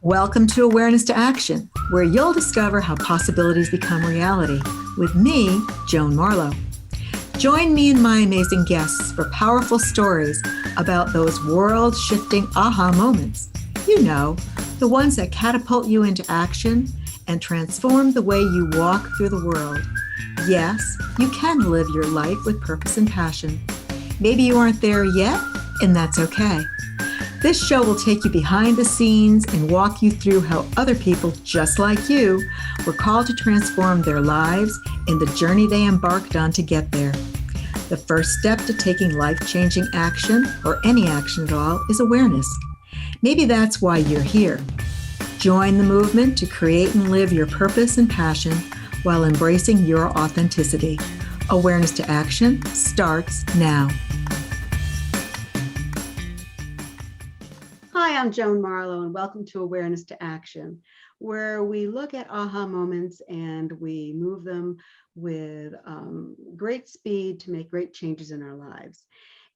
Welcome to Awareness to Action, where you'll discover how possibilities become reality with me, Joan Marlowe. Join me and my amazing guests for powerful stories about those world-shifting aha moments. You know, the ones that catapult you into action and transform the way you walk through the world. Yes, you can live your life with purpose and passion. Maybe you aren't there yet, and that's okay. This show will take you behind the scenes and walk you through how other people just like you were called to transform their lives in the journey they embarked on to get there. The first step to taking life-changing action, or any action at all, is awareness. Maybe that's why you're here. Join the movement to create and live your purpose and passion while embracing your authenticity. Awareness to Action starts now. Hi, I'm Joan Marlowe, and welcome to Awareness to Action, where we look at aha moments and we move them with great speed to make great changes in our lives.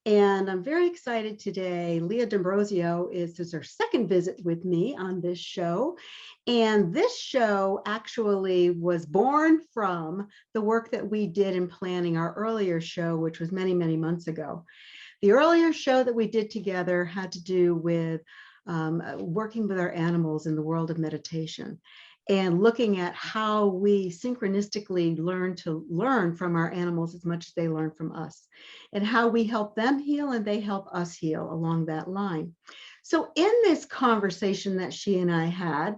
And I'm very excited today. Leah D'Ambrosio is her second visit with me on this show. And this show actually was born from the work that we did in planning our earlier show, which was many, many months ago. The earlier show that we did together had to do with working with our animals in the world of meditation and looking at how we synchronistically learn from our animals as much as they learn from us, and how we help them heal and they help us heal along that line. So in this conversation that she and I had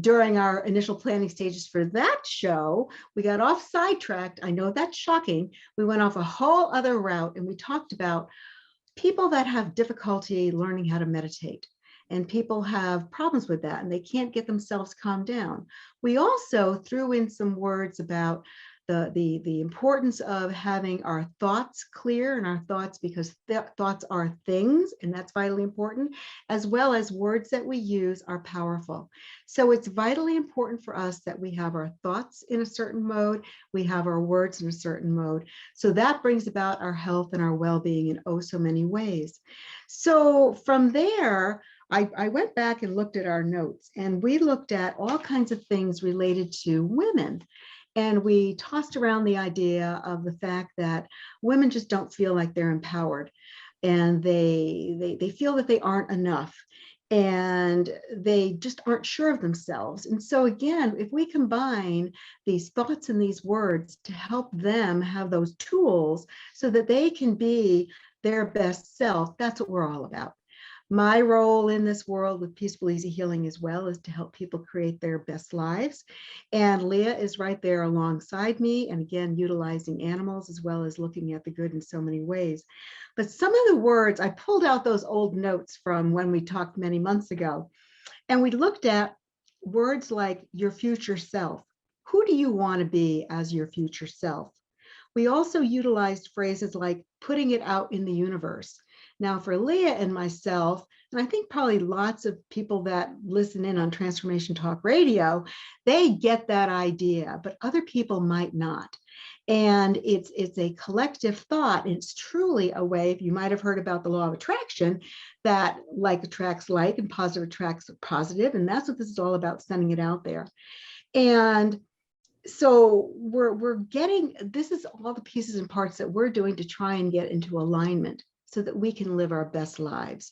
during our initial planning stages for that show, we got off sidetracked. I know that's shocking. We went off a whole other route and we talked about people that have difficulty learning how to meditate, and people have problems with that and they can't get themselves calmed down. We also threw in some words about the importance of having our thoughts clear, and our thoughts, because thoughts are things, and that's vitally important, as well as words that we use are powerful. So it's vitally important for us that we have our thoughts in a certain mode, we have our words in a certain mode. So that brings about our health and our well-being in oh so many ways. So from there, I went back and looked at our notes, and we looked at all kinds of things related to women. And we tossed around the idea of the fact that women just don't feel like they're empowered, and they feel that they aren't enough, and they just aren't sure of themselves. And so again, if we combine these thoughts and these words to help them have those tools so that they can be their best self, that's what we're all about. My role in this world with Peaceful Easy Healing as well is to help people create their best lives. And Leah is right there alongside me, and again, utilizing animals as well as looking at the good in so many ways. But some of the words, I pulled out those old notes from when we talked many months ago, and we looked at words like your future self. Who do you want to be as your future self? We also utilized phrases like putting it out in the universe. Now, for Leah and myself, and I think probably lots of people that listen in on Transformation Talk Radio, they get that idea, but other people might not. And it's a collective thought. It's truly a way, if you might have heard about the law of attraction, that like attracts like and positive attracts positive. And that's what this is all about, sending it out there. And so we're getting, this is all the pieces and parts that we're doing to try and get into alignment so that we can live our best lives.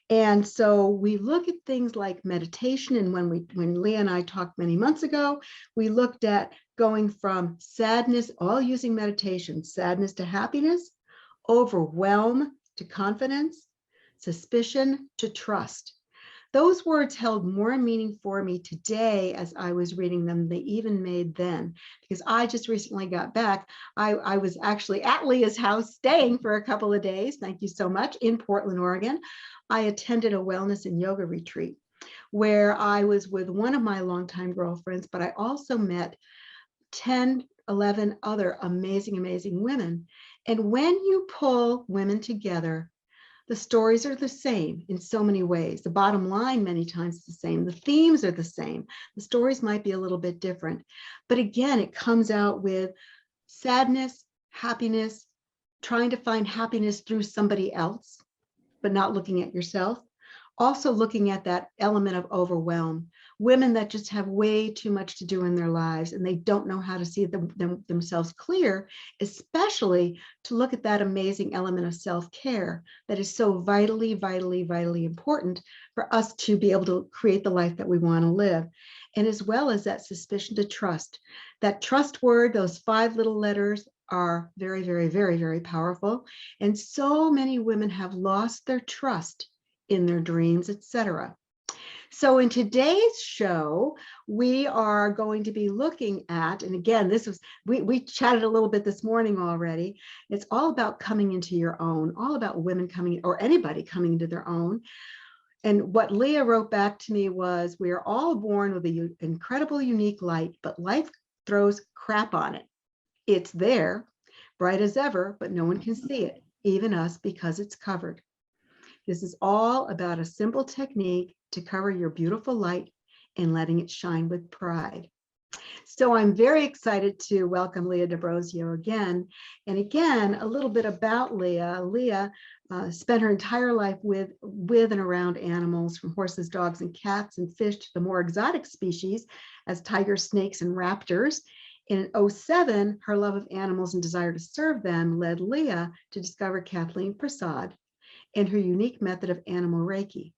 And so we look at things like meditation. And when Leah and I talked many months ago, we looked at going from sadness, all using meditation, sadness to happiness, overwhelm to confidence, suspicion to trust. Those words held more meaning for me today as I was reading them than they even made then, because I just recently got back. I was actually at Leah's house staying for a couple of days, thank you so much, in Portland, Oregon. I attended a wellness and yoga retreat where I was with one of my longtime girlfriends, but I also met 10, 11 other amazing, amazing women. And when you pull women together, the stories are the same in so many ways. The bottom line many times is the same. The themes are the same. The stories might be a little bit different. But again, it comes out with sadness, happiness, trying to find happiness through somebody else, but not looking at yourself. Also looking at that element of overwhelm. Women that just have way too much to do in their lives and they don't know how to see themselves clear, especially to look at that amazing element of self-care that is so vitally, vitally, vitally important for us to be able to create the life that we want to live. And as well as that suspicion to trust. That trust word, those 5 little letters, are very, very, very, very powerful. And so many women have lost their trust in their dreams, etc. So in today's show, we are going to be looking at, and again, this was, we chatted a little bit this morning already. It's all about coming into your own, all about women coming, or anybody coming into their own. And what Leah wrote back to me was, we are all born with an incredible, unique light, but life throws crap on it. It's there, bright as ever, but no one can see it, even us, because it's covered. This is all about a simple technique to cover your beautiful light and letting it shine with pride. So I'm very excited to welcome Leah D'Ambrosio again. And again, a little bit about Leah. Leah spent her entire life with and around animals, from horses, dogs, and cats, and fish to the more exotic species as tigers, snakes, and raptors. In 2007, her love of animals and desire to serve them led Leah to discover Kathleen Prasad and her unique method of animal Reiki.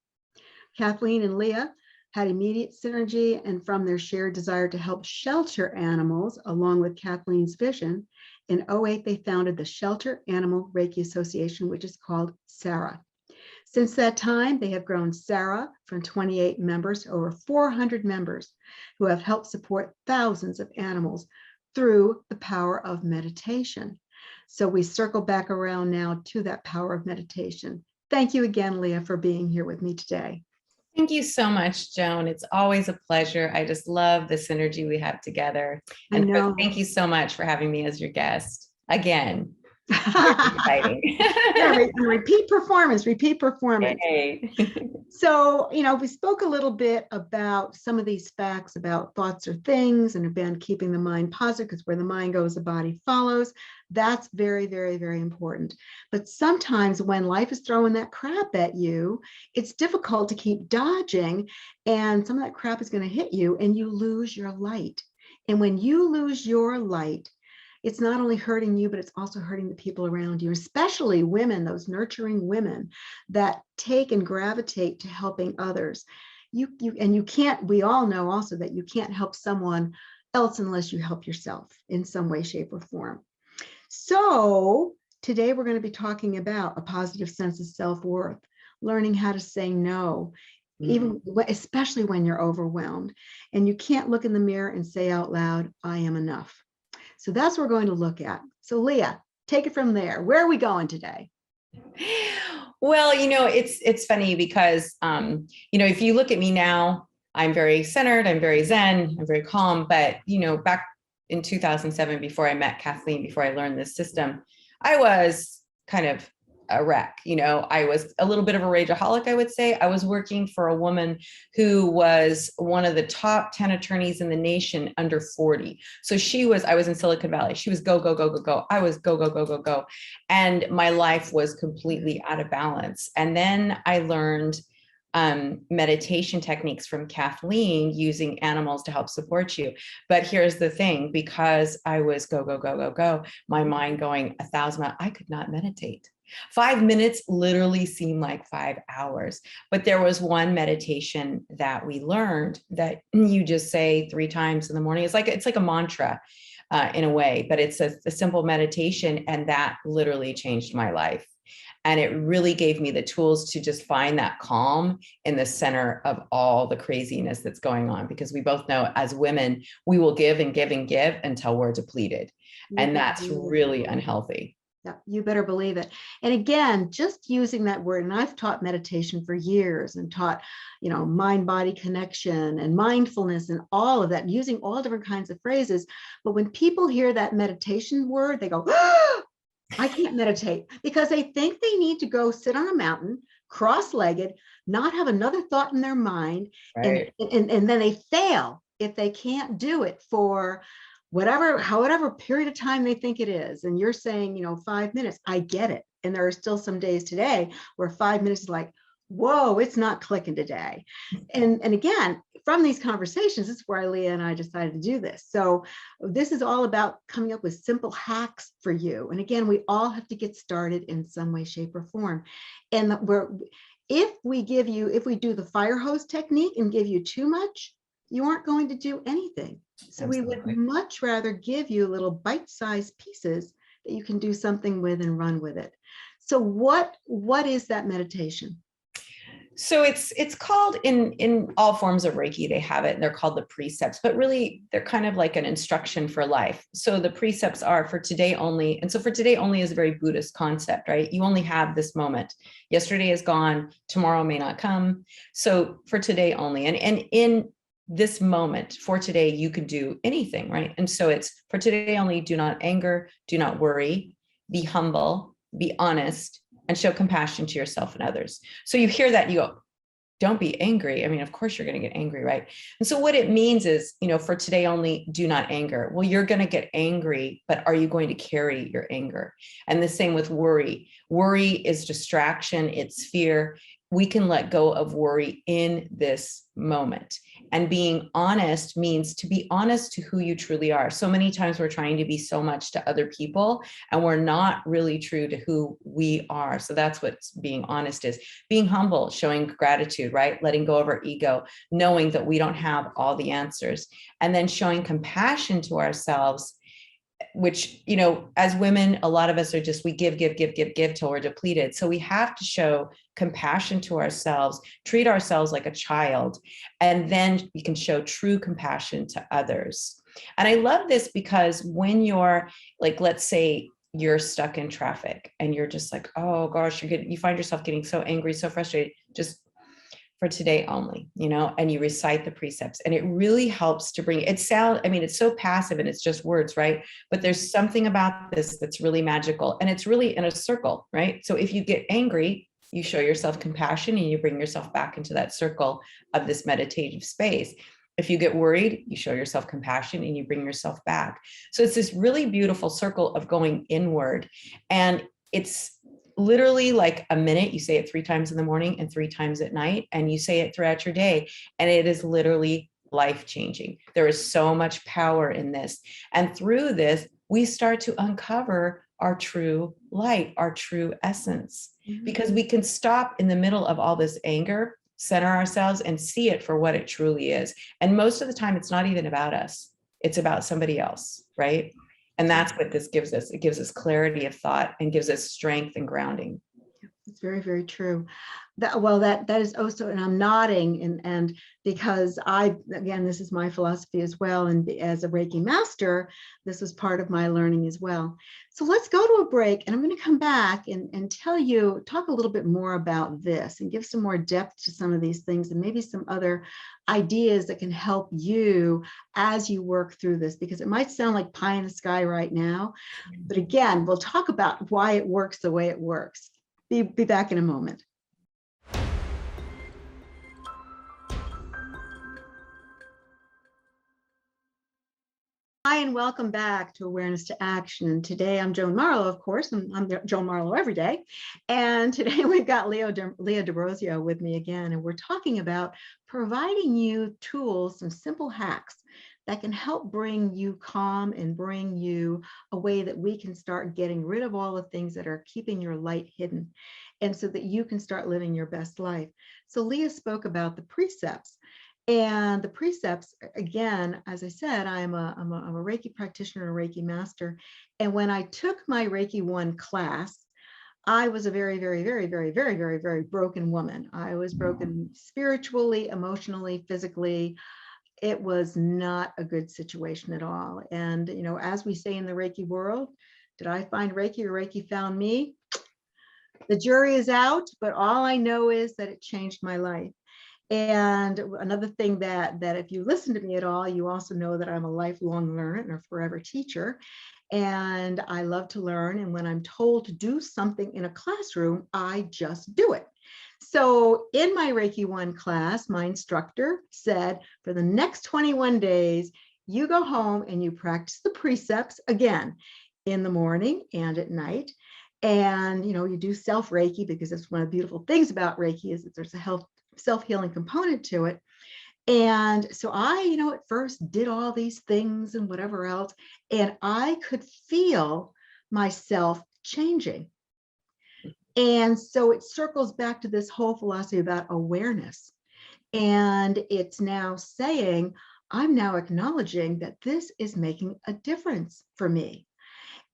Kathleen and Leah had immediate synergy, and from their shared desire to help shelter animals, along with Kathleen's vision, in 2008, they founded the Shelter Animal Reiki Association, which is called SARA. Since that time, they have grown SARA from 28 members to over 400 members who have helped support thousands of animals through the power of meditation. So we circle back around now to that power of meditation. Thank you again, Leah, for being here with me today. Thank you so much, Joan. It's always a pleasure. I just love the synergy we have together. And thank you so much for having me as your guest again. Exciting. Yeah, repeat performance. Hey. So, we spoke a little bit about some of these facts about thoughts or things, and about keeping the mind positive, because where the mind goes, the body follows. That's very, very, very important. But sometimes when life is throwing that crap at you, it's difficult to keep dodging, and some of that crap is going to hit you and you lose your light. And when you lose your light, it's not only hurting you, but it's also hurting the people around you, especially women, those nurturing women that take and gravitate to helping others. You can't, we all know also that you can't help someone else unless you help yourself in some way, shape, or form. So today we're going to be talking about a positive sense of self-worth, learning how to say no, even especially when you're overwhelmed and you can't look in the mirror and say out loud, I am enough. So that's what we're going to look at. So Leah, take it from there. Where are we going today? Well, it's funny because, if you look at me now, I'm very centered, I'm very zen, I'm very calm. But, back in 2007, before I met Kathleen, before I learned this system, I was kind of a wreck. I was a little bit of a rageaholic, I would say. I was working for a woman who was one of the top 10 attorneys in the nation under 40. So I was in Silicon Valley. She was go, go, go, go, go. I was go, go, go, go, go. And my life was completely out of balance. And then I learned meditation techniques from Kathleen, using animals to help support you. But here's the thing, because I was go, go, go, go, go, my mind going 1,000 miles, I could not meditate. 5 minutes literally seemed like 5 hours. But there was one meditation that we learned that you just say 3 times in the morning. It's like a mantra in a way, but it's a simple meditation. And that literally changed my life. And it really gave me the tools to just find that calm in the center of all the craziness that's going on. Because we both know, as women, we will give and give and give until we're depleted. And that's really unhealthy. Yeah, you better believe it. And again, just using that word, and I've taught meditation for years and taught, mind-body connection and mindfulness and all of that, using all different kinds of phrases. But when people hear that meditation word, they go, oh, I can't meditate, because they think they need to go sit on a mountain, cross-legged, not have another thought in their mind. Right. And then they fail if they can't do it for however period of time they think it is. And you're saying, 5 minutes, I get it. And there are still some days today where 5 minutes is like, whoa, it's not clicking today. And again, from these conversations, this is where Leah and I decided to do this. So this is all about coming up with simple hacks for you. And again, we all have to get started in some way, shape, or form. And if we do the fire hose technique and give you too much, you aren't going to do anything. So we would much rather give you little bite-sized pieces that you can do something with and run with it. So what is that meditation? So it's called in all forms of Reiki, they have it, and they're called the precepts, but really they're kind of like an instruction for life. So the precepts are for today only. And so for today only is a very Buddhist concept, right? You only have this moment. Yesterday is gone, tomorrow may not come. So for today only. And in this moment for today, you could do anything, right? And so it's for today only, do not anger, do not worry, be humble, be honest, and show compassion to yourself and others. So you hear that, you go, don't be angry. I mean, of course you're going to get angry, right? And so what it means is, for today only, do not anger. Well, you're going to get angry, but are you going to carry your anger? And the same with worry. Worry is distraction, it's fear. We can let go of worry in this moment. And being honest means to be honest to who you truly are. So many times we're trying to be so much to other people and we're not really true to who we are. So that's what being honest is. Being humble, showing gratitude, right? Letting go of our ego, knowing that we don't have all the answers. And then showing compassion to ourselves, which, as women, a lot of us are just, we give till we're depleted. So we have to show compassion to ourselves, treat ourselves like a child, and then we can show true compassion to others. And I love this because when you're like, let's say you're stuck in traffic and you're just like, oh gosh, you find yourself getting so angry, so frustrated, just for today only, and you recite the precepts, and it really helps to bring it. It's so passive and it's just words, right? But there's something about this that's really magical, and it's really in a circle, right? So if you get angry, you show yourself compassion and you bring yourself back into that circle of this meditative space. If you get worried, you show yourself compassion and you bring yourself back. So it's this really beautiful circle of going inward, and it's literally like a minute. You say it 3 times in the morning and 3 times at night, and you say it throughout your day, and it is literally life-changing. There is so much power in this. And through this, we start to uncover our true light, our true essence, because we can stop in the middle of all this anger, center ourselves, and see it for what it truly is. And most of the time, it's not even about us. It's about somebody else, right? And that's what this gives us. It gives us clarity of thought and gives us strength and grounding. It's very, very true. That is also, and I'm nodding, and because again, this is my philosophy as well. And as a Reiki master, this was part of my learning as well. So let's go to a break, and I'm going to come back and talk a little bit more about this and give some more depth to some of these things, and maybe some other ideas that can help you as you work through this, because it might sound like pie in the sky right now. But again, we'll talk about why it works the way it works. Be back in a moment. Hi, and welcome back to Awareness to Action. Today, I'm Joan Marlowe, of course, and I'm Joan Marlowe every day. And today we've got Leah D'Ambrosio with me again, and we're talking about providing you tools, some simple hacks that can help bring you calm and bring you a way that we can start getting rid of all the things that are keeping your light hidden, and so that you can start living your best life. So Leah spoke about the precepts. And the precepts, again, as I said, I'm a Reiki practitioner, a Reiki master. And when I took my Reiki 1 class, I was a very, very, very, very, very, very, very broken woman. I was broken spiritually, emotionally, physically. It was not a good situation at all. And, as we say in the Reiki world, did I find Reiki or Reiki found me? The jury is out, but all I know is that it changed my life. And another thing that if you listen to me at all, you also know that I'm a lifelong learner and a forever teacher. And I love to learn. And when I'm told to do something in a classroom, I just do it. So in my Reiki 1 class, my instructor said, for the next 21 days, you go home and you practice the precepts again in the morning and at night. And, you do self Reiki, because that's one of the beautiful things about Reiki, is that there's a self-healing component to it. And so I, at first did all these things and whatever else, and I could feel myself changing. And so it circles back to this whole philosophy about awareness. And it's now saying, I'm now acknowledging that this is making a difference for me.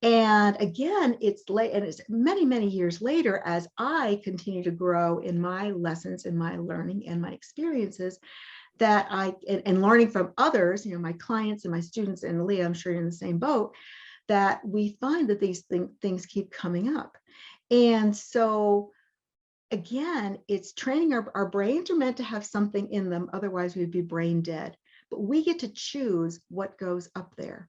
And again, it's late, and it's many, many years later, as I continue to grow in my lessons and my learning and my experiences, that and learning from others, my clients and my students, and Leah, I'm sure you're in the same boat, that we find that these things keep coming up. And so again, it's training. Our brains are meant to have something in them, otherwise we'd be brain dead. But we get to choose what goes up there.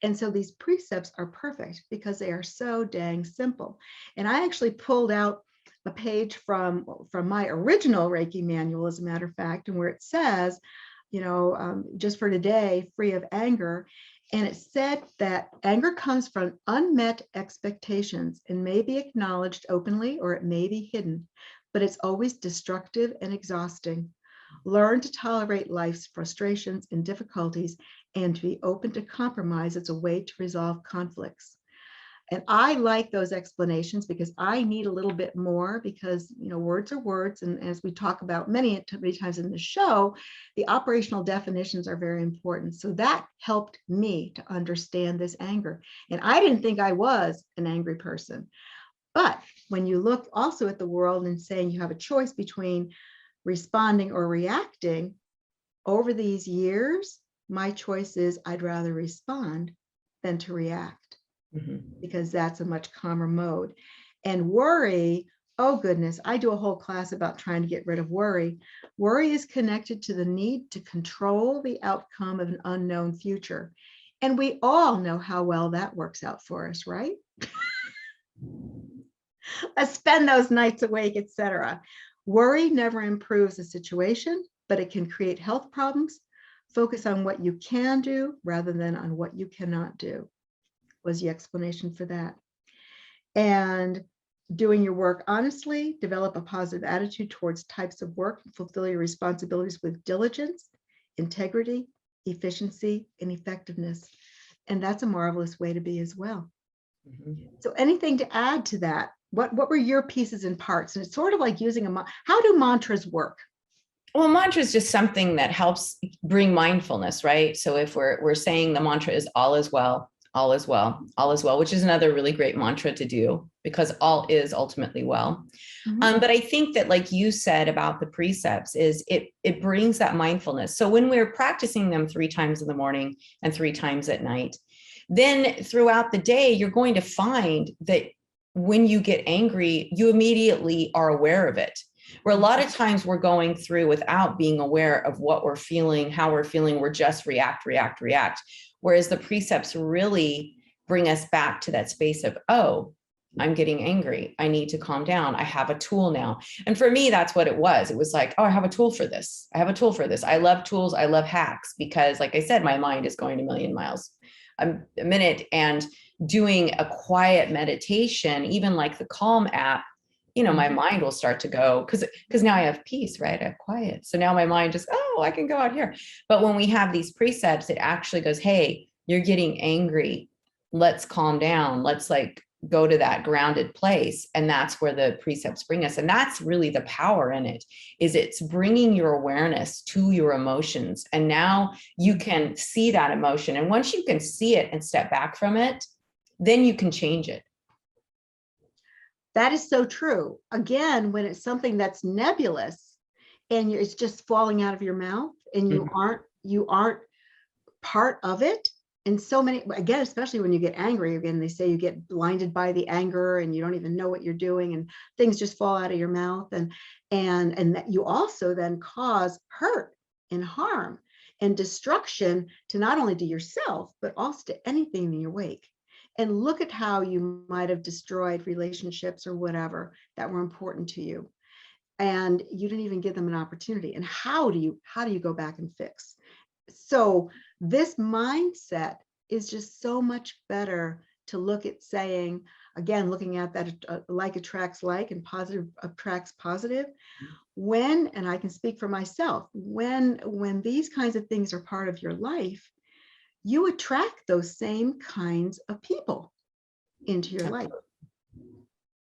And so these precepts are perfect because they are so dang simple. And I actually pulled out a page from my original Reiki manual, as a matter of fact, and where it says, just for today, free of anger. And it said that anger comes from unmet expectations and may be acknowledged openly, or it may be hidden, but it's always destructive and exhausting. Learn to tolerate life's frustrations and difficulties, and to be open to compromise as a way to resolve conflicts. And I like those explanations because I need a little bit more, because, words are words. And as we talk about many times in the show, the operational definitions are very important. So that helped me to understand this anger. And I didn't think I was an angry person. But when you look also at the world and saying you have a choice between responding or reacting, over these years, my choice is I'd rather respond than to react. Because that's a much calmer mode. And worry, oh goodness, I do a whole class about trying to get rid of worry. Worry is connected to the need to control the outcome of an unknown future. And we all know how well that works out for us, right? Let's spend those nights awake, etc. Worry never improves the situation, but it can create health problems. Focus on what you can do rather than on what you cannot do, was the explanation for that. And doing your work honestly, develop a positive attitude towards types of work, and fulfill your responsibilities with diligence, integrity, efficiency, and effectiveness. And that's a marvelous way to be as well. So anything to add to that? What were your pieces and parts? And it's sort of like using how do mantras work? Well, mantra is just something that helps bring mindfulness, right? So if we're saying the mantra is all is well, all is well, all is well, which is another really great mantra to do, because all is ultimately well. But I think that, like you said about the precepts, is it brings that mindfulness. So when we're practicing them 3 times in the morning and 3 times at night, then throughout the day, you're going to find that when you get angry, you immediately are aware of it. Where a lot of times we're going through without being aware of what we're feeling, how we're feeling, we're just react. Whereas the precepts really bring us back to that space of, oh, I'm getting angry. I need to calm down. I have a tool now. And for me, that's what it was. It was like, oh, I have a tool for this. I have a tool for this. I love tools. I love hacks, because like I said, my mind is going a million miles a minute, and doing a quiet meditation, even like the Calm app, my mind will start to go, because now I have peace, right? I have quiet. So now my mind just, oh, I can go out here. But when we have these precepts, it actually goes, hey, you're getting angry. Let's calm down. Let's go to that grounded place. And that's where the precepts bring us. And that's really the power in it, is it's bringing your awareness to your emotions. And now you can see that emotion. And once you can see it and step back from it, then you can change it. That is so true. Again, when it's something that's nebulous and it's just falling out of your mouth, and you aren't part of it. And so many, again, especially when you get angry, again, they say you get blinded by the anger and you don't even know what you're doing, and things just fall out of your mouth. And that you also then cause hurt and harm and destruction to not only to yourself, but also to anything in your wake. And look at how you might have destroyed relationships or whatever that were important to you, and you didn't even give them an opportunity. And how do you go back and fix? So this mindset is just so much better to look at saying, again, looking at that like attracts like and positive attracts positive. When, and I can speak for myself, when these kinds of things are part of your life, you attract those same kinds of people into your life.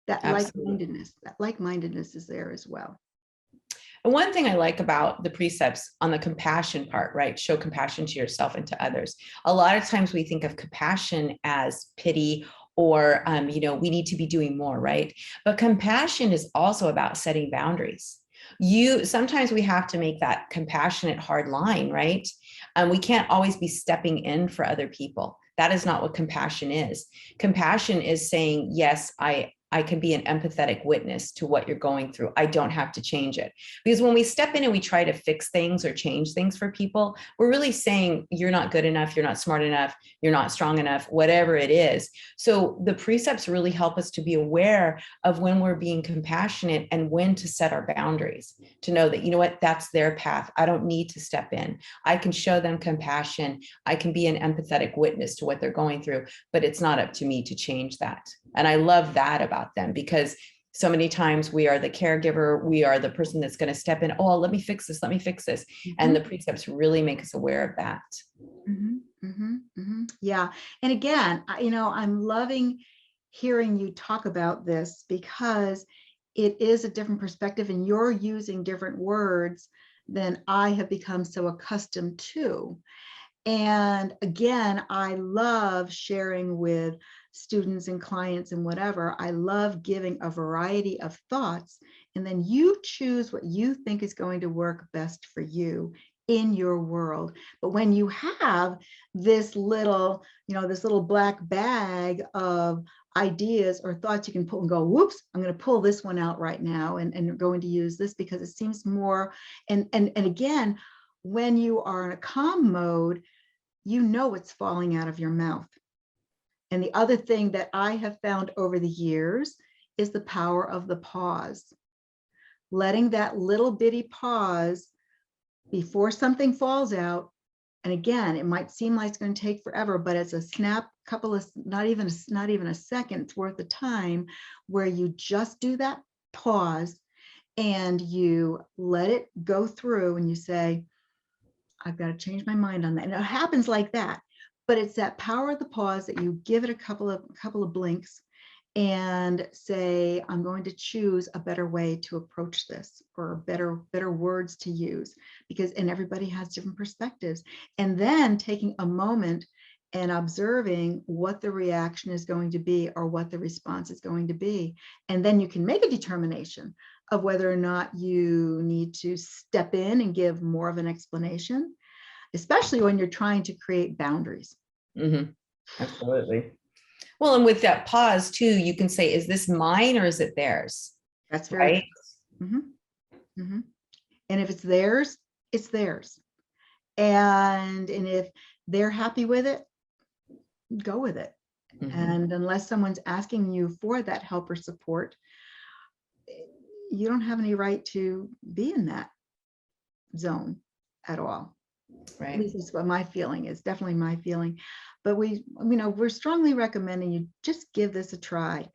Absolutely. That like-mindedness is there as well. And one thing I like about the precepts on the compassion part, right? Show compassion to yourself and to others. A lot of times we think of compassion as pity or, we need to be doing more, right? But compassion is also about setting boundaries. Sometimes we have to make that compassionate hard line, right? We can't always be stepping in for other people. That is not what compassion is. Compassion is saying, yes, I can be an empathetic witness to what you're going through. I don't have to change it. Because when we step in and we try to fix things or change things for people, we're really saying, you're not good enough, you're not smart enough, you're not strong enough, whatever it is. So the precepts really help us to be aware of when we're being compassionate and when to set our boundaries, to know that, you know what, that's their path. I don't need to step in. I can show them compassion. I can be an empathetic witness to what they're going through, but it's not up to me to change that. And I love that about them, because so many times we are the caregiver, we are the person that's going to step in. Oh, let me fix this. Let me fix this. And the precepts really make us aware of that. Yeah. And again, I'm loving hearing you talk about this, because it is a different perspective and you're using different words than I have become so accustomed to. And again, I love sharing with students and clients and whatever. I love giving a variety of thoughts, and then you choose what you think is going to work best for you in your world. But when you have this little, this little black bag of ideas or thoughts, you can pull and go, whoops, I'm going to pull this one out right now, and you're going to use this because it seems more, and again, when you are in a calm mode, you know it's falling out of your mouth. And the other thing that I have found over the years is the power of the pause. Letting that little bitty pause before something falls out. And again, it might seem like it's going to take forever, but it's a snap, couple of, not even a second's worth of time, where you just do that pause and you let it go through and you say, I've got to change my mind on that. And it happens like that, but it's that power of the pause that you give it a couple of blinks and say, I'm going to choose a better way to approach this, or better words to use, and everybody has different perspectives. And then taking a moment and observing what the reaction is going to be or what the response is going to be. And then you can make a determination of whether or not you need to step in and give more of an explanation, especially when you're trying to create boundaries. Absolutely. Well, and with that pause too, you can say, is this mine or is it theirs? That's very right. And if it's theirs, it's theirs. And if they're happy with it, go with it. And unless someone's asking you for that help or support, you don't have any right to be in that zone at all. Right. This is what my feeling is, definitely my feeling. But we're strongly recommending you just give this a try.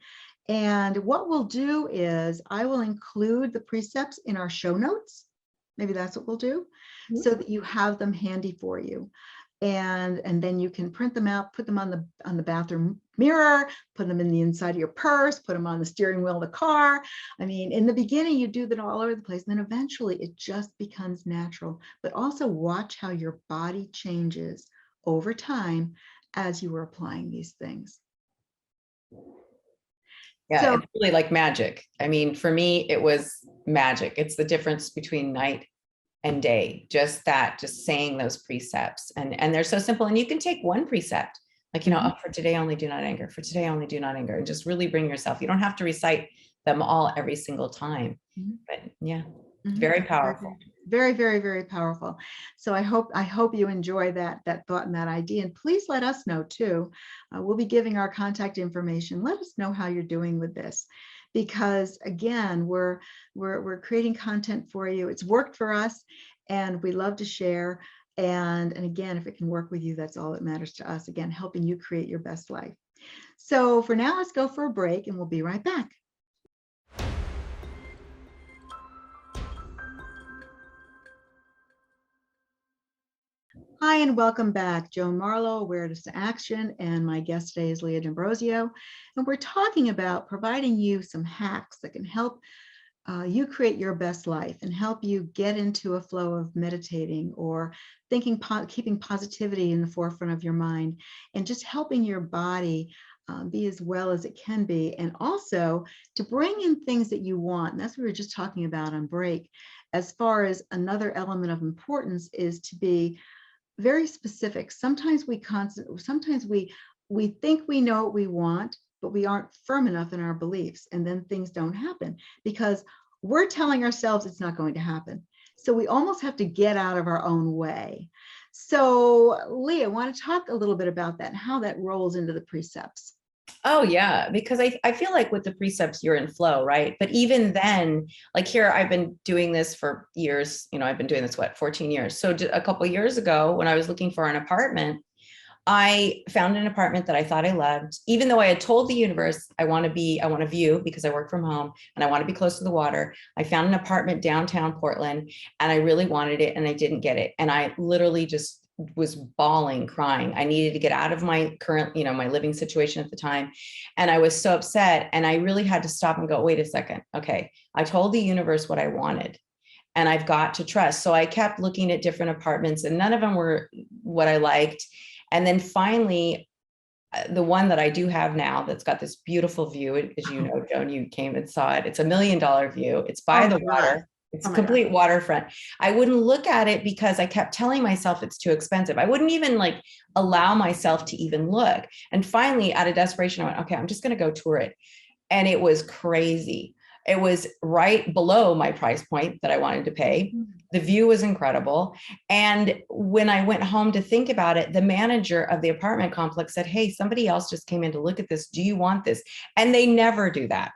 And what we'll do is I will include the precepts in our show notes. Maybe that's what we'll do, so that you have them handy for you. And then you can print them out, put them on the bathroom mirror, put them in the inside of your purse, put them on the steering wheel of the car. I mean, in the beginning, you do that all over the place. And then eventually it just becomes natural. But also watch how your body changes over time as you are applying these things. Yeah, so, it's really like magic. I mean, for me, it was magic. It's the difference between night and day, just saying those precepts, and they're so simple. And you can take one precept, like, for today only do not anger, for today only do not anger, and just really bring yourself. You don't have to recite them all every single time, but yeah, very powerful. Very, very, very powerful. So I hope you enjoy that thought and that idea. And please let us know too. We'll be giving our contact information. Let us know how you're doing with this, because again, we're creating content for you. It's worked for us, and we love to share. And again, if it can work with you, that's all that matters to us. Again, helping you create your best life. So for now, let's go for a break and we'll be right back. Hi, and welcome back. Joan Marlowe, Awareness to Action, and my guest today is Leah D'Ambrosio. And we're talking about providing you some hacks that can help you create your best life and help you get into a flow of meditating or thinking, keeping positivity in the forefront of your mind, and just helping your body be as well as it can be, and also to bring in things that you want. And that's what we were just talking about on break. As far as another element of importance is to be very specific. Sometimes we think we know what we want, but we aren't firm enough in our beliefs, and then things don't happen because we're telling ourselves it's not going to happen. So we almost have to get out of our own way. So Leah, I want to talk a little bit about that and how that rolls into the precepts. Oh yeah, because I feel like with the precepts you're in flow, right? But even then, like here, I've been doing this for years. I've been doing this, 14 years. So a couple of years ago, when I was looking for an apartment, I found an apartment that I thought I loved, even though I had told the universe I want a view because I work from home and I want to be close to the water. I found an apartment downtown Portland and I really wanted it and I didn't get it. And I literally just was bawling, crying. I needed to get out of my current, my living situation at the time. And I was so upset. And I really had to stop and go, wait a second. Okay. I told the universe what I wanted and I've got to trust. So I kept looking at different apartments and none of them were what I liked. And then finally, the one that I do have now that's got this beautiful view, as you know, Joan, you came and saw it. It's $1 million view. It's by the water. It's complete waterfront. I wouldn't look at it because I kept telling myself it's too expensive. I wouldn't even allow myself to even look. And finally, out of desperation, I went, okay, I'm just going to go tour it. And it was crazy. It was right below my price point that I wanted to pay. The view was incredible. And when I went home to think about it, the manager of the apartment complex said, hey, somebody else just came in to look at this. Do you want this? And they never do that.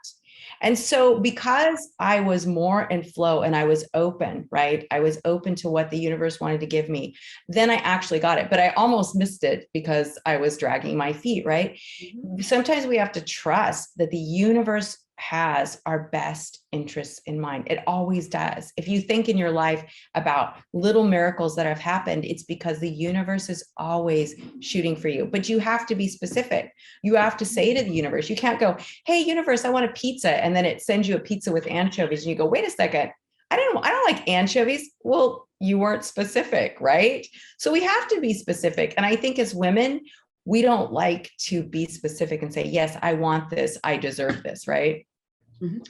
And so because I was more in flow and I was open, right? I was open to what the universe wanted to give me. Then I actually got it, but I almost missed it because I was dragging my feet, right? Mm-hmm. Sometimes we have to trust that the universe has our best interests in mind. It always does. If you think in your life about little miracles that have happened, it's because the universe is always shooting for you. But you have to be specific. You have to say to the universe, you can't go, hey, universe, I want a pizza. And then it sends you a pizza with anchovies. And you go, wait a second. I don't like anchovies. Well, you weren't specific, right? So we have to be specific. And I think as women, we don't like to be specific and say, yes, I want this. I deserve this, right? Mm-hmm.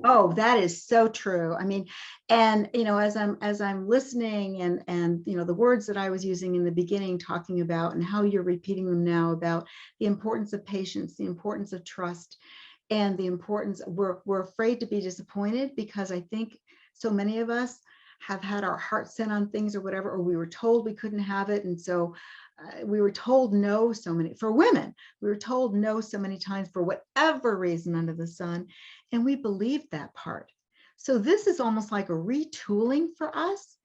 Oh, that is so true. I mean, and as I'm listening and the words that I was using in the beginning, talking about and how you're repeating them now about the importance of patience, the importance of trust, and the importance we're afraid to be disappointed because I think so many of us have had our hearts set on things or whatever, or we were told we couldn't have it, and so we were told no for women, we were told no so many times for whatever reason under the sun, and we believed that part. So this is almost like a retooling for us,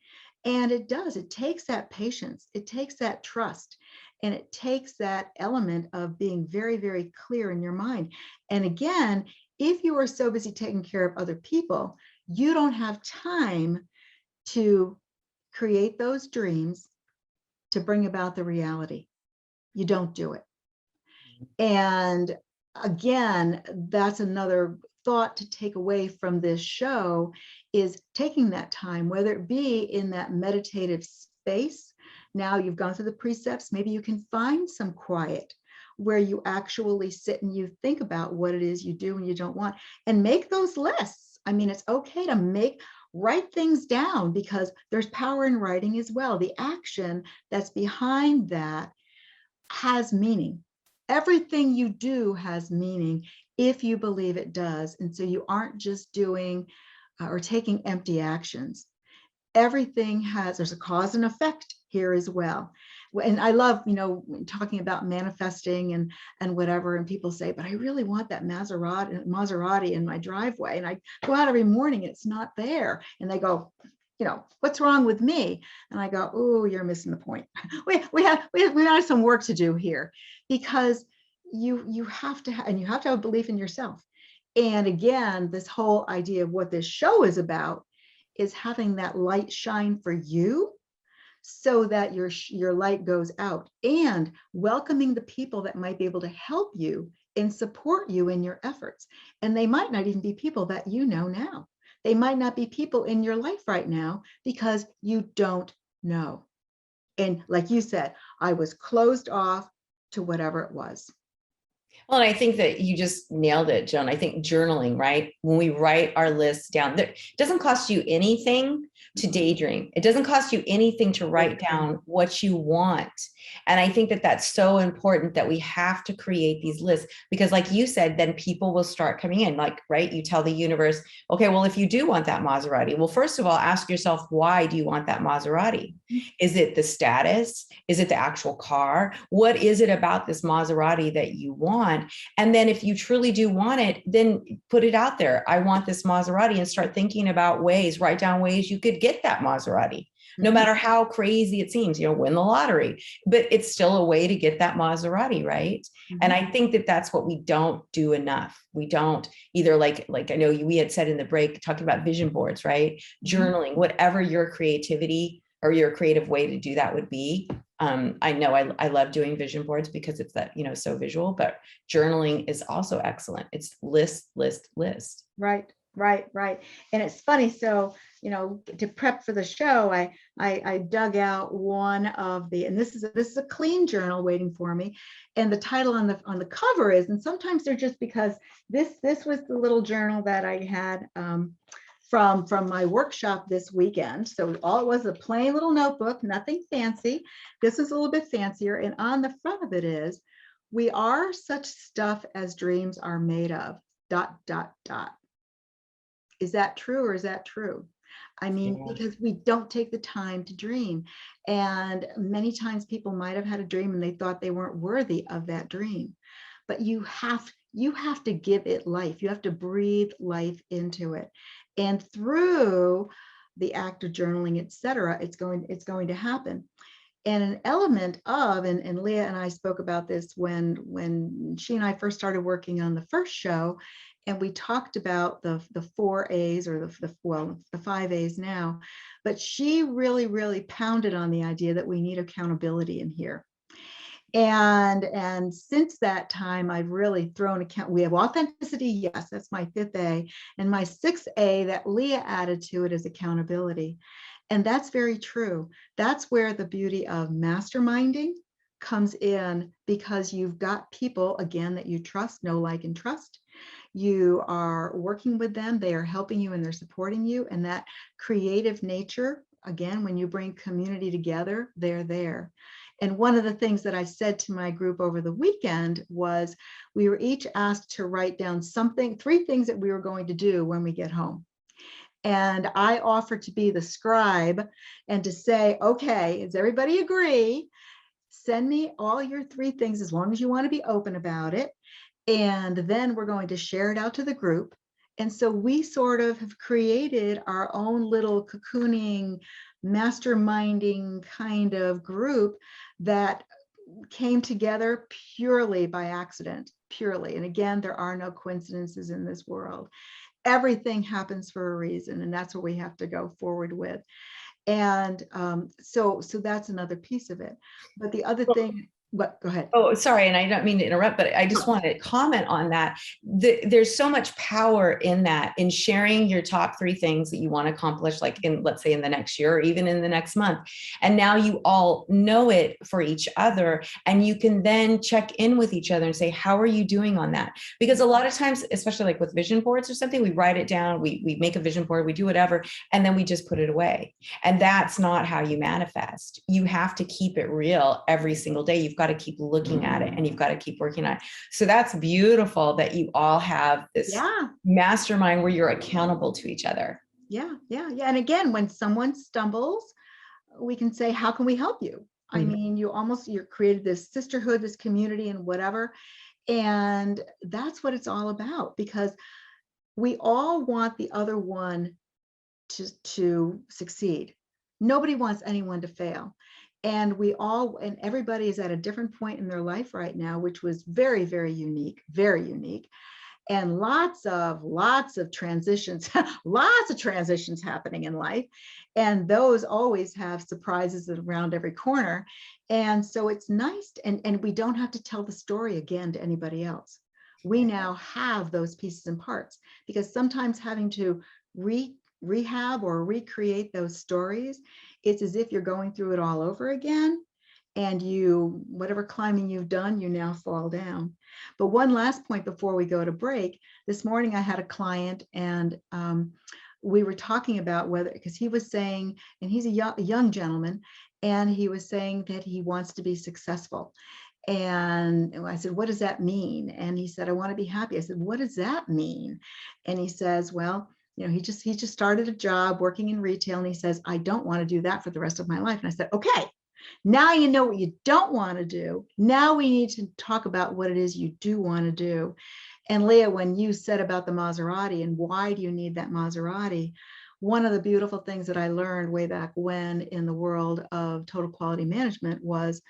and it takes that patience, it takes that trust, and it takes that element of being very, very clear in your mind. And again, if you are so busy taking care of other people, you don't have time to create those dreams, to bring about the reality. You don't do it. And again, that's another thought to take away from this show, is taking that time, whether it be in that meditative space. Now you've gone through the precepts, maybe you can find some quiet where you actually sit and you think about what it is you do and you don't want, and make those lists. I mean, it's okay to write things down because there's power in writing as well. The action that's behind that has meaning. Everything you do has meaning if you believe it does. And so you aren't just doing or taking empty actions. Everything there's a cause and effect here as well. And I love, talking about manifesting and whatever, and people say, but I really want that Maserati in my driveway. And I go out every morning, it's not there. And they go, what's wrong with me? And I go, oh, you're missing the point. We have some work to do here, because you have to and you have to have a belief in yourself. And again, this whole idea of what this show is about is having that light shine for you, so that your light goes out, and welcoming the people that might be able to help you and support you in your efforts. And they might not even be people that you know now. They might not be people in your life right now, because you don't know. And like you said, I was closed off to whatever it was. Well, and I think that you just nailed it, Joan. I think journaling, right? When we write our lists down, it doesn't cost you anything to daydream. It doesn't cost you anything to write down what you want. And I think that that's so important, that we have to create these lists, because like you said, then people will start coming in, like, right? You tell the universe, okay, well, if you do want that Maserati, well, first of all, ask yourself, why do you want that Maserati? Is it the status? Is it the actual car? What is it about this Maserati that you want? And then if you truly do want it, then put it out there. I want this Maserati, and start thinking about ways, write down ways you could get that Maserati. No matter how crazy it seems, win the lottery, but it's still a way to get that Maserati, right? And I think that that's what we don't do enough. We don't either, like I know we had said in the break, talking about vision boards, right? Journaling, whatever your creativity or your creative way to do that would be. I know I love doing vision boards because it's that, so visual, but journaling is also excellent. It's list, list, list. Right. And it's funny. So, to prep for the show, I dug out one of the, and this is a clean journal waiting for me. And the title on the cover is, and sometimes they're just because this was the little journal that I had from my workshop this weekend. So all it was a plain little notebook, nothing fancy. This is a little bit fancier. And on the front of it is, we are such stuff as dreams are made of, ... Is that true, or is that true? I mean, because we don't take the time to dream. And many times people might have had a dream and they thought they weren't worthy of that dream. But you have to give it life. You have to breathe life into it. And through the act of journaling, etc., it's going to happen. And an element of, and Leah and I spoke about this when she and I first started working on the first show, and we talked about the 4 A's, or the 5 A's now, but she really pounded on the idea that we need accountability in here. And since that time, I've really thrown we have authenticity. Yes, that's my 5th A. And my 6th A that Leah added to it is accountability. And that's very true. That's where the beauty of masterminding comes in, because you've got people, again, that you trust, know, like, and trust. You are working with them. They are helping you and they're supporting you. And that creative nature, again, when you bring community together, they're there. And one of the things that I said to my group over the weekend was, we were each asked to write down 3 things that we were going to do when we get home. And I offered to be the scribe and to say, okay, does everybody agree? Send me all your 3 things, as long as you want to be open about it. And then we're going to share it out to the group. And so we sort of have created our own little cocooning, masterminding kind of group that came together purely by accident, purely. And again, there are no coincidences in this world. Everything happens for a reason, and that's what we have to go forward with. And so that's another piece of it. But the other thing, what? Go ahead. Oh, sorry. And I don't mean to interrupt, but I just want to comment on that. There's so much power in that, in sharing your top 3 things that you want to accomplish, like in, let's say, in the next year, or even in the next month. And now you all know it for each other, and you can then check in with each other and say, how are you doing on that? Because a lot of times, especially like with vision boards or something, we write it down, we make a vision board, we do whatever, and then we just put it away. And that's not how you manifest. You have to keep it real every single day. You've got to keep looking at it, and you've got to keep working on it. So that's beautiful that you all have this mastermind where you're accountable to each other. Yeah. And again, when someone stumbles, we can say, how can we help you? I mean, you're created this sisterhood, this community, and whatever. And that's what it's all about, because we all want the other one to succeed. Nobody wants anyone to fail. And everybody is at a different point in their life right now, which was very, very unique, and lots of transitions, lots of transitions happening in life. And those always have surprises around every corner. And so it's nice, and we don't have to tell the story again to anybody else. We now have those pieces and parts, because sometimes having to rehab or recreate those stories, it's as if you're going through it all over again. And whatever climbing you've done, you now fall down. But one last point before we go to break. This morning I had a client, and we were talking about whether, because he was saying, and he's a young gentleman, and he was saying that he wants to be successful. And I said, what does that mean? And he said, I want to be happy. I said, what does that mean? And he says, well, he just started a job working in retail, and he says, I don't want to do that for the rest of my life. And I said, okay, now you know what you don't want to do. Now we need to talk about what it is you do want to do. And Leah, when you said about the Maserati and why do you need that Maserati, one of the beautiful things that I learned way back when in the world of total quality management was,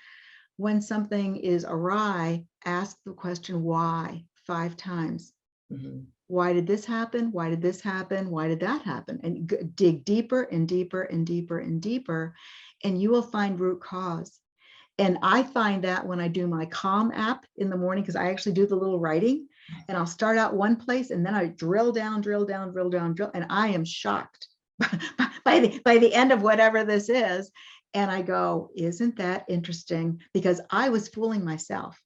when something is awry, ask the question why 5 times. Mm-hmm. Why did this happen? Why did this happen? Why did that happen? And dig deeper and deeper and deeper and deeper, and you will find root cause. And I find that when I do my Calm app in the morning, because I actually do the little writing, and I'll start out one place and then I drill down, and I am shocked by the end of whatever this is. And I go, isn't that interesting? Because I was fooling myself.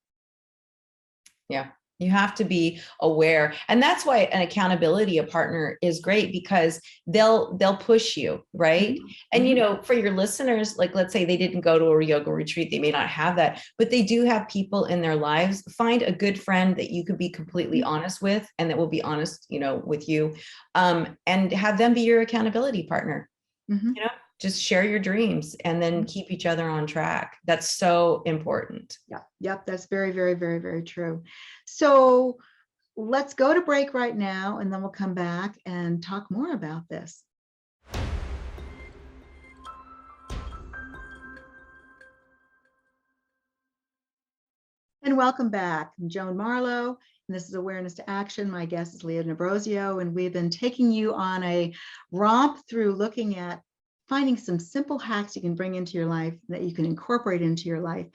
Yeah. You have to be aware. And that's why an accountability, a partner is great, because they'll push you, right? Mm-hmm. And, for your listeners, like, let's say they didn't go to a yoga retreat, they may not have that, but they do have people in their lives. Find a good friend that you could be completely honest with, and that will be honest, with you, and have them be your accountability partner. Mm-hmm. Just share your dreams and then keep each other on track. That's so important. Yeah. Yep. That's very, very, very, very true. So let's go to break right now, and then we'll come back and talk more about this. And welcome back. I'm Joan Marlowe, and this is Awareness to Action. My guest is Leah Nebrosio, and we've been taking you on a romp through looking at finding some simple hacks you can bring into your life that you can incorporate into your life.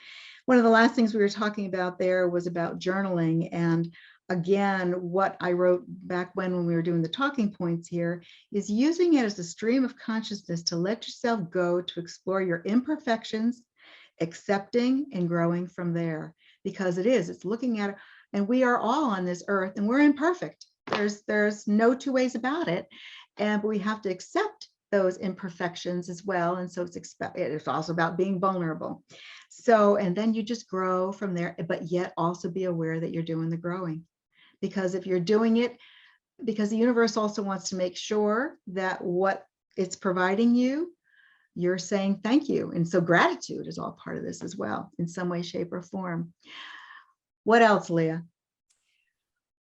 One of the last things we were talking about there was about journaling. And again, what I wrote back when we were doing the talking points here is using it as a stream of consciousness to let yourself go to explore your imperfections, accepting and growing from there. Because it's looking at it, and we are all on this earth and we're imperfect. There's no two ways about it. But we have to accept those imperfections as well. And so it's also about being vulnerable. So, and then you just grow from there, but yet also be aware that you're doing the growing. Because if you're doing it, because the universe also wants to make sure that what it's providing you, you're saying thank you. And so gratitude is all part of this as well, in some way, shape, or form. What else, Leah?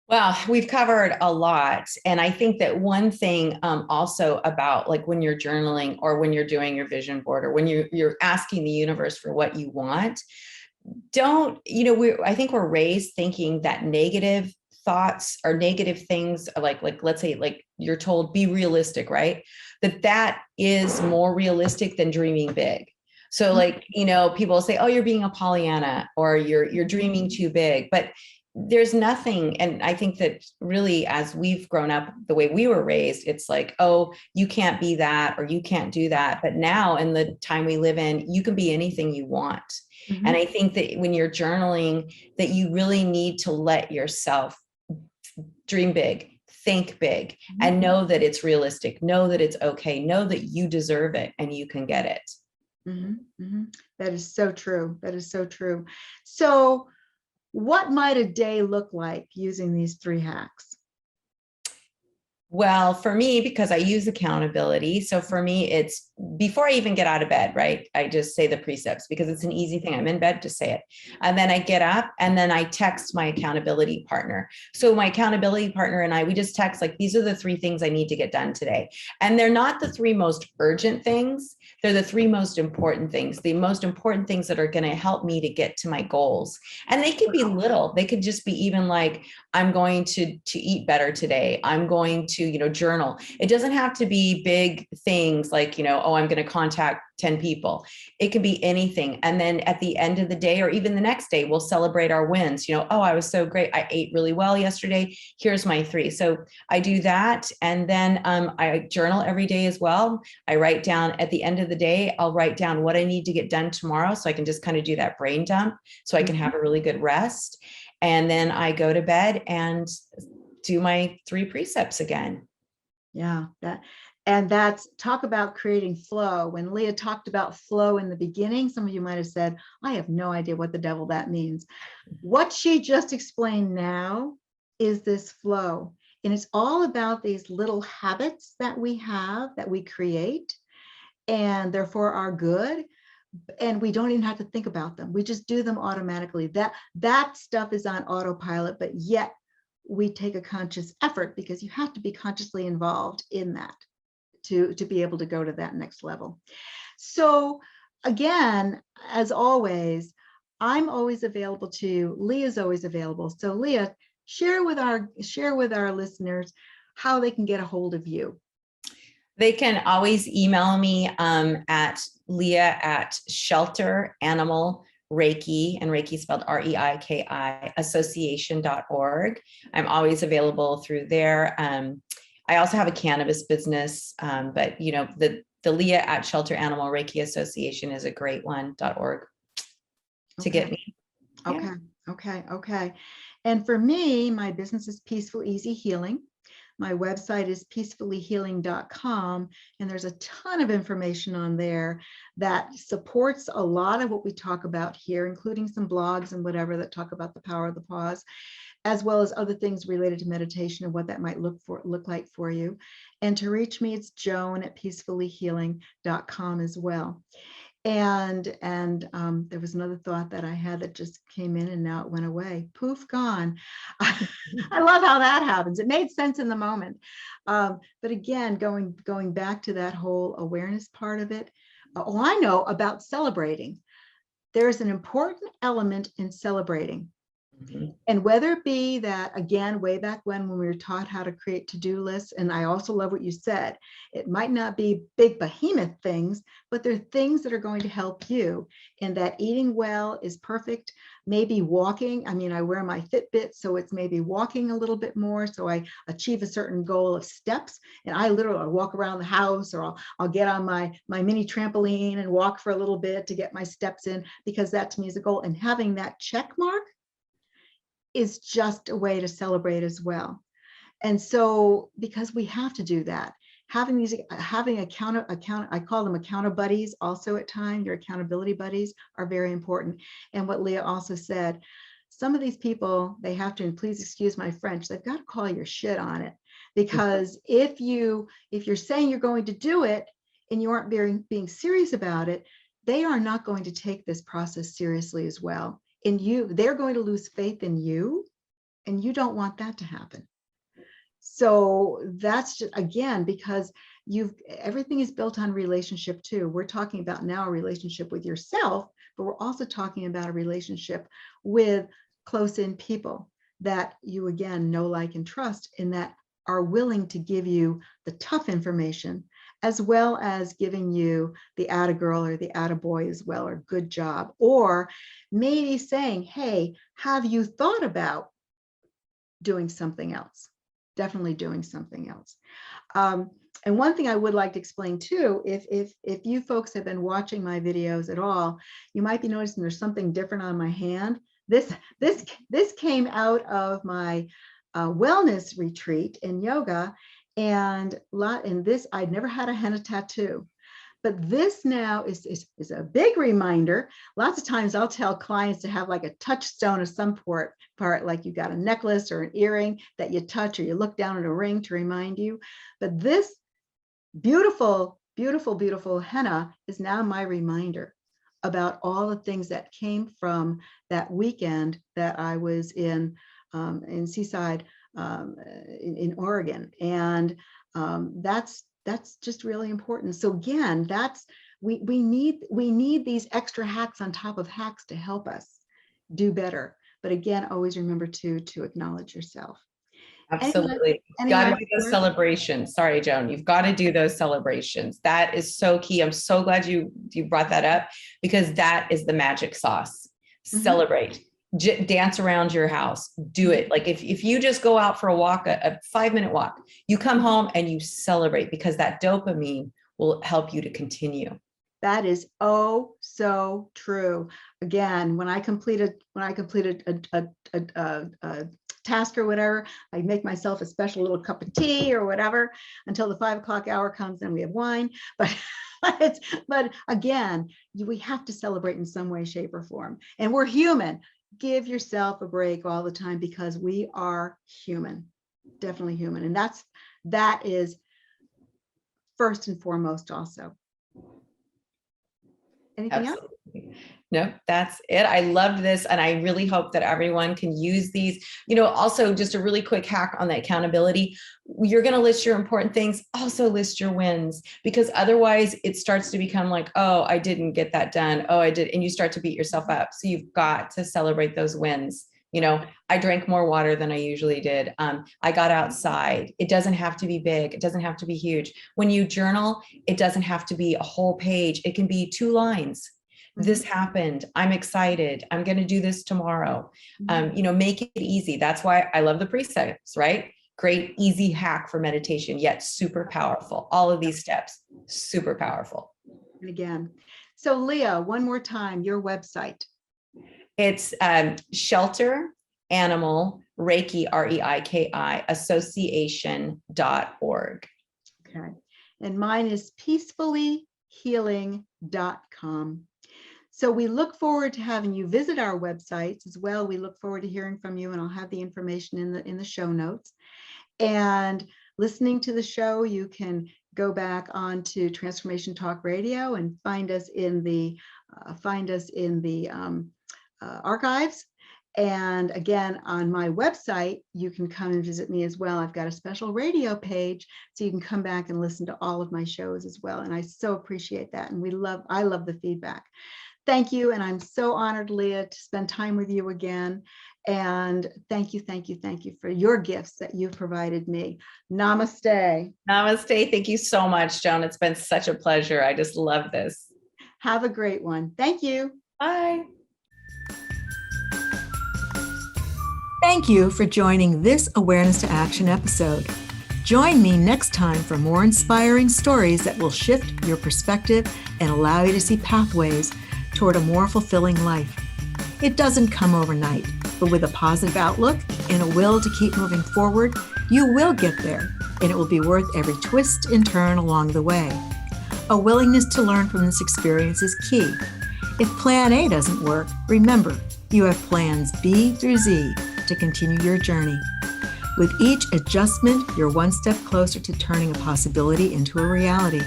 Well, we've covered a lot. And I think that one thing also about, like, when you're journaling or when you're doing your vision board or when you're asking the universe for what you want, I think we're raised thinking that negative thoughts or negative things, like let's say, like, you're told, be realistic, right? That is more realistic than dreaming big. So, like, people say, oh, you're being a Pollyanna, or you're dreaming too big, but there's nothing. And I think that really, as we've grown up the way we were raised, it's like, oh, you can't be that, or you can't do that. But now, in the time we live in, you can be anything you want. Mm-hmm. And I think that when you're journaling, that you really need to let yourself dream big, think big, mm-hmm. and know that it's realistic, know that it's okay, know that you deserve it and you can get it. Mm-hmm. Mm-hmm. That is so true. That is so true. So what might a day look like using these 3 hacks? Well, for me, because I use accountability, so for me, it's before I even get out of bed, right? I just say the precepts because it's an easy thing. I'm in bed, just say it. And then I get up and then I text my accountability partner. So my accountability partner and I, we just text like, these are the 3 things I need to get done today. And they're not the 3 most urgent things. They're the 3 most important things, the most important things that are going to help me to get to my goals. And they could be little. They could just be even like, I'm going to eat better today. I'm going to, journal. It doesn't have to be big things like, oh, I'm going to contact 10 people. It could be anything. And then at the end of the day, or even the next day, we'll celebrate our wins. Oh, I was so great. I ate really well yesterday. Here's my 3. So I do that. And then I journal every day as well. I write down at the end of the day, I'll write down what I need to get done tomorrow. So I can just kind of do that brain dump so I can have a really good rest. And then I go to bed and do my 3 precepts again. Yeah, that's talk about creating flow. When Leah talked about flow in the beginning, some of you might have said, I have no idea what the devil that means. What she just explained now is this flow. And it's all about these little habits that we have, that we create, and therefore are good. And we don't even have to think about them. We just do them automatically. That stuff is on autopilot, but yet we take a conscious effort because you have to be consciously involved in that to be able to go to that next level. So again, as always, I'm always available to, Leah's always available. So Leah, share with our listeners how they can get a hold of you. They can always email me at Leah@Shelter Animal Reiki, and Reiki spelled REIKI, association.org. I'm always available through there. I also have a cannabis business, but the Leah@Shelter Animal Reiki Association is a great one, .org to get me. Okay. Okay. And for me, my business is Peaceful Easy Healing. My website is peacefullyhealing.com, and there's a ton of information on there that supports a lot of what we talk about here, including some blogs and whatever that talk about the power of the pause, as well as other things related to meditation and what that might look like for you. And to reach me, it's joan@peacefullyhealing.com as well. And there was another thought that I had that just came in and now it went away. Poof, gone. I love how that happens. It made sense in the moment. But again, going back to that whole awareness part of it. I know about celebrating. There's an important element in celebrating. Mm-hmm. And whether it be that, again, way back when we were taught how to create to-do lists, and I also love what you said, it might not be big behemoth things, but they're things that are going to help you. And that eating well is perfect. Maybe walking. I mean, I wear my Fitbit, so it's maybe walking a little bit more, so I achieve a certain goal of steps. And I literally walk around the house, or I'll get on my mini trampoline and walk for a little bit to get my steps in, because that to me is a goal. And having that check mark is just a way to celebrate as well. And so, because we have to do that, having I call them account buddies also at times, your accountability buddies are very important. And what Leah also said, some of these people, they have to, and please excuse my French, they've got to call your shit on it. Because if you're saying you're going to do it and you aren't being serious about it, they are not going to take this process seriously as well. In you, they're going to lose faith in you, and you don't want that to happen. So that's just, again, because everything is built on relationship too. We're talking about now a relationship with yourself, but we're also talking about a relationship with close-in people that you, again, know, like, and trust, and that are willing to give you the tough information, as well as giving you the atta girl or the atta boy as well, or good job, or maybe saying, hey, have you thought about doing something else? Definitely doing something else. And one thing I would like to explain too, if you folks have been watching my videos at all, you might be noticing there's something different on my hand. This came out of my wellness retreat in yoga. And this, I'd never had a henna tattoo, but this now is a big reminder. Lots of times I'll tell clients to have like a touchstone of some part, like you got a necklace or an earring that you touch, or you look down at a ring to remind you. But this beautiful beautiful, beautiful henna is now my reminder about all the things that came from that weekend that I was in Seaside, in Oregon. And that's just really important. So again, we need these extra hacks on top of hacks to help us do better. But again, always remember to acknowledge yourself. Absolutely. Any Got to last do those words? celebrations. Sorry, Joan. You've got to do those celebrations. That is so key. I'm so glad you brought that up, because that is the magic sauce. Mhm. Celebrate. Dance around your house. Do it. Like if you just go out for a walk, a 5-minute walk, you come home and you celebrate, because that dopamine will help you to continue. That is oh so true. Again, when I completed a task or whatever, I make myself a special little cup of tea or whatever until the 5 o'clock hour comes, and we have wine. But again, we have to celebrate in some way, shape, or form. And we're human. Give yourself a break all the time, because we are human, definitely human. And that is first and foremost also. Anything else? Absolutely. No, that's it. I loved this. And I really hope that everyone can use these. Also just a really quick hack on the accountability. You're going to list your important things, also list your wins, because otherwise it starts to become like, oh, I didn't get that done. Oh, I did. And you start to beat yourself up. So you've got to celebrate those wins. I drank more water than I usually did. I got outside. It doesn't have to be big. It doesn't have to be huge. When you journal, it doesn't have to be a whole page. It can be 2 lines. This happened. I'm excited. I'm going to do this tomorrow. Make it easy. That's why I love the precepts, right? Great, easy hack for meditation, yet super powerful. All of these steps, super powerful. And again, so Leah, one more time, your website. It's Shelter Animal Reiki, REIKI, association.org. Okay. And mine is peacefullyhealing.com. So we look forward to having you visit our websites as well. We look forward to hearing from you, and I'll have the information in the show notes. And listening to the show, you can go back onto Transformation Talk Radio and find us in the archives. And again, on my website, you can come and visit me as well. I've got a special radio page, so you can come back and listen to all of my shows as well. And I so appreciate that. And I love the feedback. Thank you. And I'm so honored, Leah, to spend time with you again. And thank you for your gifts that you've provided me. Namaste. Namaste. Thank you so much, Joan. It's been such a pleasure. I just love this. Have a great one. Thank you. Bye. Thank you for joining this Awareness to Action episode. Join me next time for more inspiring stories that will shift your perspective and allow you to see pathways toward a more fulfilling life. It doesn't come overnight, but with a positive outlook and a will to keep moving forward, you will get there, and it will be worth every twist and turn along the way. A willingness to learn from this experience is key. If plan A doesn't work, remember, you have plans B through Z to continue your journey. With each adjustment, you're one step closer to turning a possibility into a reality.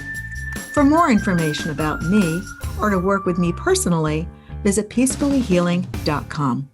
For more information about me or to work with me personally, visit peacefullyhealing.com.